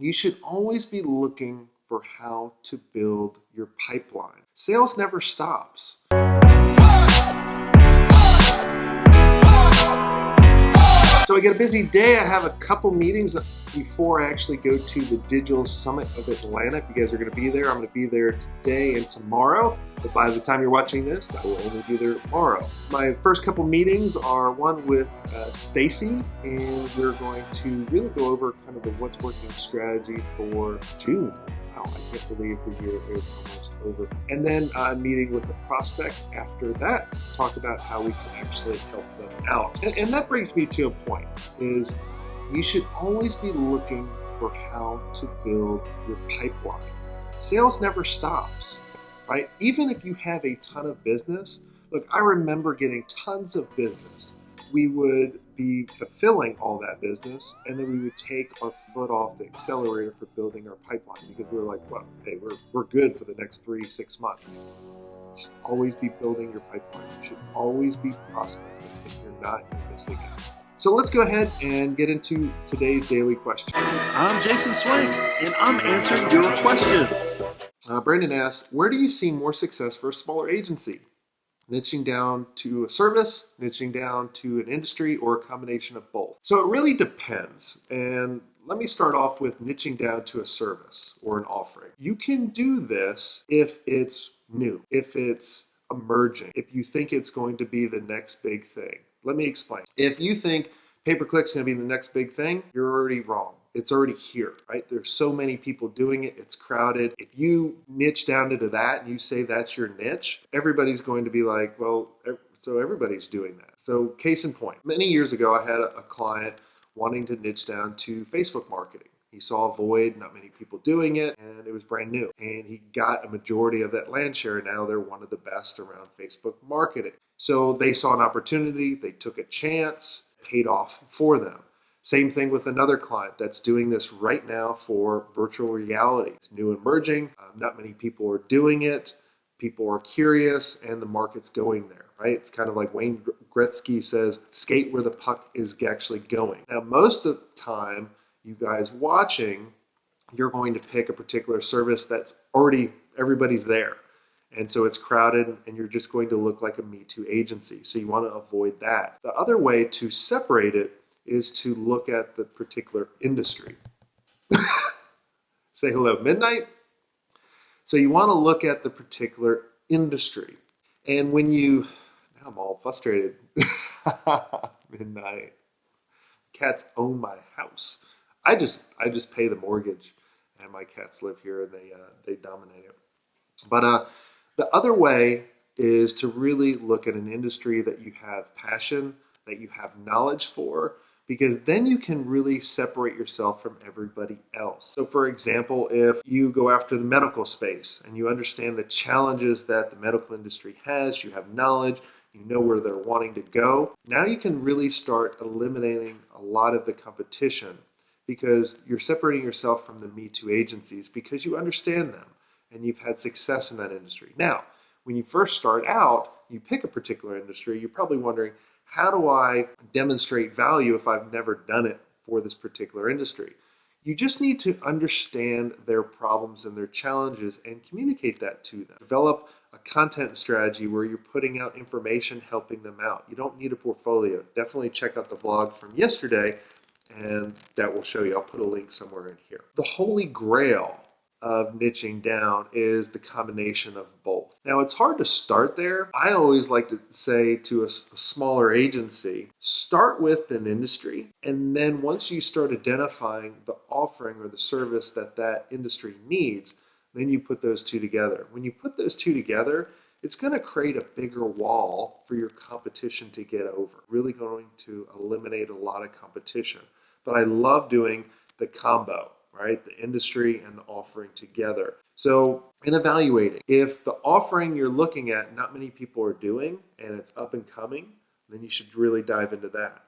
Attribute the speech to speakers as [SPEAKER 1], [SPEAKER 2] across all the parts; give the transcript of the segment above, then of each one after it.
[SPEAKER 1] you should always be looking for how to build your pipeline. Sales never stops. So I get a busy day. I have a couple meetings before I actually go to the Digital Summit of Atlanta. If you guys are going to be there, I'm going to be there today and tomorrow. But by the time you're watching this, I will only be there tomorrow. My first couple meetings are one with Stacy, and we're going to really go over kind of the what's working strategy for June. Wow, I can't believe the year is almost over. And then a meeting with a prospect after that, talk about how we can actually help them out. And that brings me to a point, is you should always be looking for how to build your pipeline. Sales never stops, right? Even if you have a ton of business, look, I remember getting tons of business. We would be fulfilling all that business, and then we would take our foot off the accelerator for building our pipeline because we were like, well, hey, we're good for the next 3-6 months. You should always be building your pipeline. You should always be prospecting. If you're not, you're missing out. So let's go ahead and get into today's daily question.
[SPEAKER 2] I'm Jason Swenk, and I'm answering your questions.
[SPEAKER 1] Brandon asks, where do you see more success for a smaller agency? Niching down to a service, niching down to an industry, or a combination of both? So it really depends. And let me start off with niching down to a service or an offering. You can do this if it's new, if it's emerging, if you think it's going to be the next big thing. Let me explain. If you think pay-per-click's going to be the next big thing, you're already wrong. It's already here, right? There's so many people doing it. It's crowded. If you niche down into that and you say that's your niche, everybody's going to be like, well, so everybody's doing that. So case in point, many years ago, I had a client wanting to niche down to Facebook marketing. He saw a void, not many people doing it, and it was brand new. And he got a majority of that land share. Now they're one of the best around Facebook marketing. So they saw an opportunity, they took a chance, paid off for them. Same thing with another client that's doing this right now for virtual reality. It's new and emerging. Not many people are doing it. People are curious, and the market's going there, right? It's kind of like Wayne Gretzky says, skate where the puck is actually going. Now, most of the time, you guys watching, you're going to pick a particular service that's already, everybody's there. And so it's crowded, and you're just going to look like a Me Too agency. So you want to avoid that. The other way to separate it is to look at the particular industry. Say hello, midnight. So you want to look at the particular industry. And when you, now I'm all frustrated. Midnight. Cats own my house. I just pay the mortgage, and my cats live here, and they dominate it. But the other way is to really look at an industry that you have passion, that you have knowledge for, because then you can really separate yourself from everybody else. So for example, if you go after the medical space and you understand the challenges that the medical industry has, you have knowledge, you know where they're wanting to go, now you can really start eliminating a lot of the competition because you're separating yourself from the Me Too agencies because you understand them and you've had success in that industry. Now, when you first start out, you pick a particular industry, you're probably wondering, how do I demonstrate value if I've never done it for this particular industry? You just need to understand their problems and their challenges and communicate that to them. Develop a content strategy where you're putting out information, helping them out. You don't need a portfolio. Definitely check out the vlog from yesterday, and that will show you. I'll put a link somewhere in here. The holy grail of niching down is the combination of both. Now, it's hard to start there. I always like to say to a smaller agency, start with an industry, and then once you start identifying the offering or the service that that industry needs, then you put those two together. When you put those two together, it's going to create a bigger wall for your competition to get over. Really going to eliminate a lot of competition. But I love doing the combo, right? The industry and the offering together. So in evaluating, if the offering you're looking at, not many people are doing, and it's up and coming, then you should really dive into that.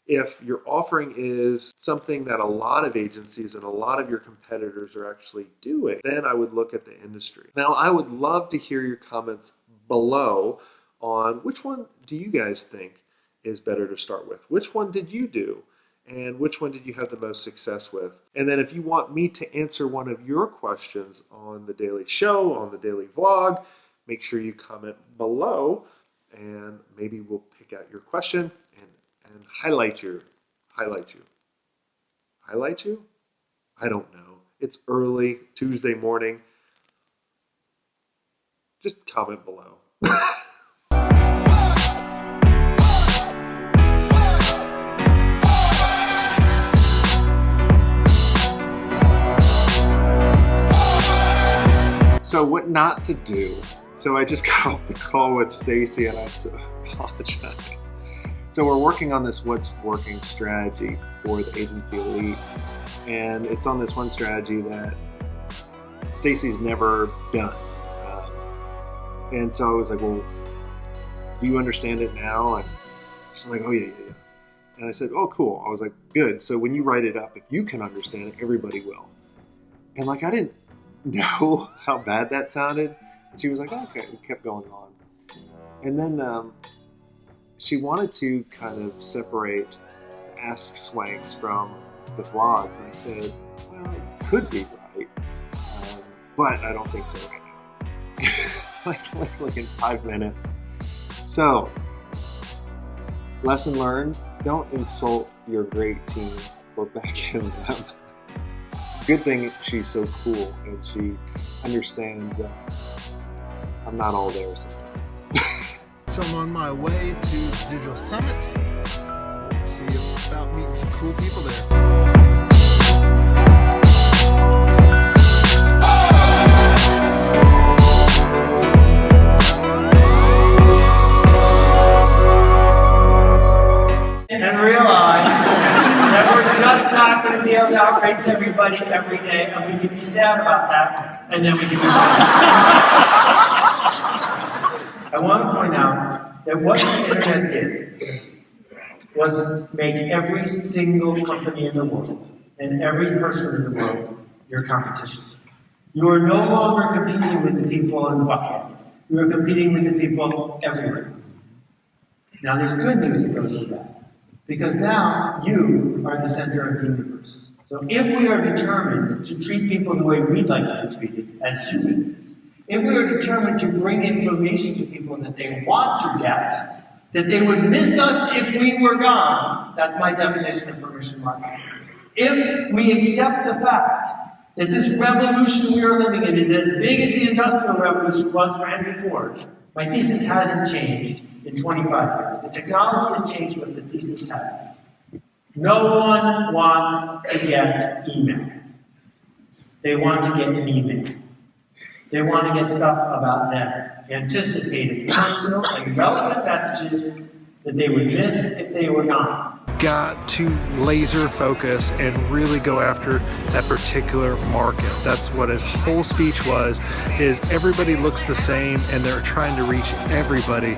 [SPEAKER 1] If your offering is something that a lot of agencies and a lot of your competitors are actually doing, then I would look at the industry. Now, I would love to hear your comments below on which one do you guys think is better to start with? Which one did you do? and which one did you have the most success with? And then if you want me to answer one of your questions on the daily show, on the daily vlog, make sure you comment below, and maybe we'll pick out your question and highlight you. I don't know. It's early Tuesday morning. Just comment below. So what not to do. So I just got off the call with Stacy, and I apologize. So we're working on this what's working strategy for the agency elite, and it's on this one strategy that Stacy's never done. And so I was like, well, do you understand it now? And she's like, oh yeah. And I said, oh cool. I was like, good. So when you write it up, if you can understand it, everybody will. And like, I didn't know how bad that sounded. And she was like, okay, and kept going on. And then she wanted to kind of separate Ask Swenks from the vlogs. And I said, well, it could be right, but I don't think so right now. like in 5 minutes. So, lesson learned, don't insult your great team or backhand them. Good thing she's so cool and she understands that I'm not all there sometimes.
[SPEAKER 3] So I'm on my way to the Digital Summit. See about meeting some cool people there.
[SPEAKER 4] And realize that we're just not going to be able to outrace everybody every day, and we can be sad about that, and then we can be I want to point out that what the internet did was make every single company in the world and every person in the world your competition. You are no longer competing with the people in Buckhead. You are competing with the people everywhere. Now there's good news that goes with that. Because now you are the center of the universe. So if we are determined to treat people the way we'd like to be treated as humans, if we are determined to bring information to people that they want to get, that they would miss us if we were gone, that's my definition of permission marketing. If we accept the fact that this revolution we are living in is as big as the Industrial Revolution was for Henry Ford, my thesis hasn't changed in 25 years. The technology has changed, but the thesis hasn't. No one wants to get email. They want to get an email. They want to get stuff about them. Anticipated, personal, and relevant messages that they would miss if they were gone.
[SPEAKER 3] Got to laser focus and really go after that particular market. That's what his whole speech was, is everybody looks the same and they're trying to reach everybody.